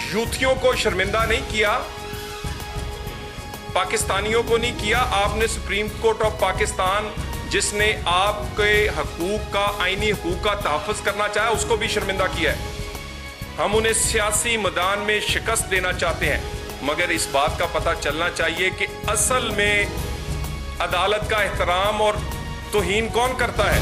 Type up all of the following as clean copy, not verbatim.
यूथियों को शर्मिंदा नहीं किया, पाकिस्तानियों को नहीं किया। आपने सुप्रीम कोर्ट ऑफ पाकिस्तान जिसने आपके हकूक का, आईनी हकूक का तहफ़्फ़ुज़ करना चाहा, उसको भी शर्मिंदा किया है। हम उन्हें सियासी मैदान में शिकस्त देना चाहते हैं, मगर इस बात का पता चलना चाहिए कि असल में अदालत का एहतराम और तौहीन कौन करता है।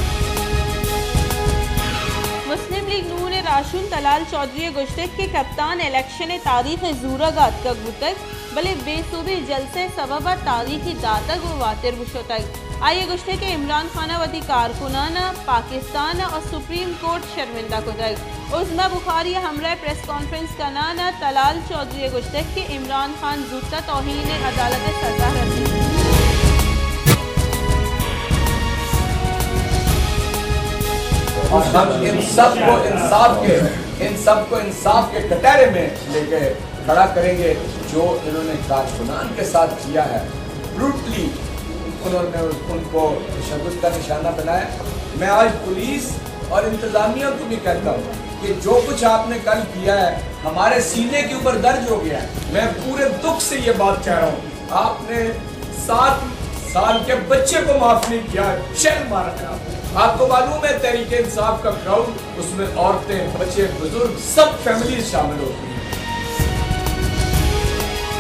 मुस्लिम लीग नून राशुन तलाल चौधरी गुश्तक के कप्तान इलेक्शन तारीख ज़ूरागात का गुतक बले बेसूबी जलसे सबब तारीखी दातक व वातिर बुशोतक आइए गुश्ते के इमरान खाना वती कारकुनाना पाकिस्तान और सुप्रीम कोर्ट शर्मिंदा कुदक उज़मा बुखारी हमरा प्रेस कॉन्फ्रेंस का नाना तलाल चौधरी गुश्तक के इमरान खान जूता तौहीन अदालत सजा रसी। इन सबको इंसाफ के कटहरे में लेके खड़ा करेंगे। जो इन्होंने कारकुनान के साथ किया है, ब्रूटली उन्होंने उनको तशद्दुद का निशाना बनाया। मैं आज पुलिस और इंतजामिया को भी कहता हूँ कि जो कुछ आपने कल किया है हमारे सीने के ऊपर दर्ज हो गया है। मैं पूरे दुख से ये बात कह रहा हूँ, आपने 7 साल के बच्चे को माफ नहीं किया, चैन मारा है। आपको मालूम है तहरीके इंसाफ का क्राउड, उसमें औरतें, बच्चे, बुजुर्ग, सब फैमिली शामिल होती हैं।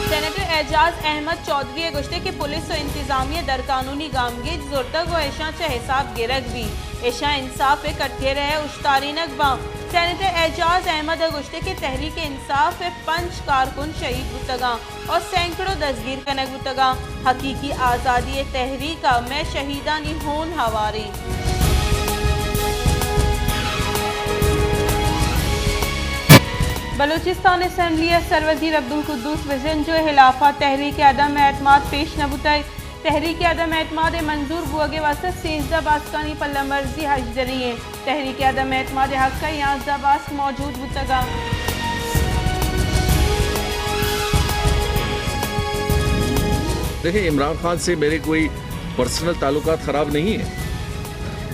सेनेटर एजाज अहमद चौधरी गुश्ते के पुलिस और इंतजामिया दर कानूनी गामगे जोरतक व ऐशा चे हिसाब गिरक भी ऐशा इंसाफ कटके रहे उश्तारीनक बा। सेनेटर एजाज अहमद गुश्ते के तहरीक इंसाफ 5 कारकुन शहीद बुतगा और सैकड़ों दस्तगीर कनक बुतगा। हकीकी आज़ादी तहरीका में शहीदानी होन हवारी। बलूचिस्तान असम्बली सरवज़ीर अब्दुल कुद्दूस वज़न जो खिलाफा तहरीक अदम एतमाद पेश न बुताई तहरीक अदम एतमाद मंजूर बुअगे वास्ते 13 बासकानी पल्ला मर्जी हजदरी है। तहरीक अदम एतमाद हक का 11 बास मौजूद बुतगा। देखिए, इमरान खान से मेरे कोई पर्सनल ताल्लुकात ख़राब नहीं है।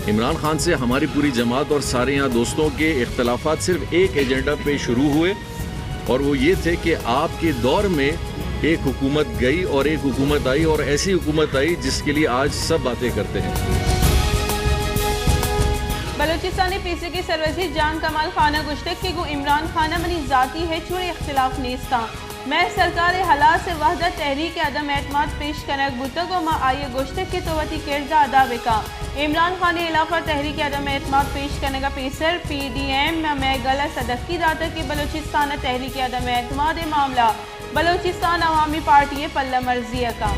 इमरान खान से हमारी पूरी जमात और सारे यहाँ दोस्तों के इख्तलाफात सिर्फ एक एजेंडा पे शुरू हुए, और वो ये थे कि आपके दौर में एक हुकूमत गई और एक हुकूमत आई, और ऐसी हुकूमत आई जिसके लिए आज सब बातें करते हैं। बलूचिस्तानी पीसी के सरवज़ीर जान कमाल खाना गुश्तक के गो इमरान खाना मनी जाती है चुरे इख्तिलाफ नेस्ता मैं सरकार हालात से वहदत तहरीक अदम एतमाद पेश कनक बुतगो मा आइए गुश्तक के तोवती किरदा अदा बेका इमरान खान इलाफा तहरीक अदम एतमाद पेश करने का पेसर PDM में गलत सदकी दाता के बलूचिस्तान तहरीक अदम एतमाद मामला बलूचिस्तान अवामी पार्टी पल्ला मर्जी का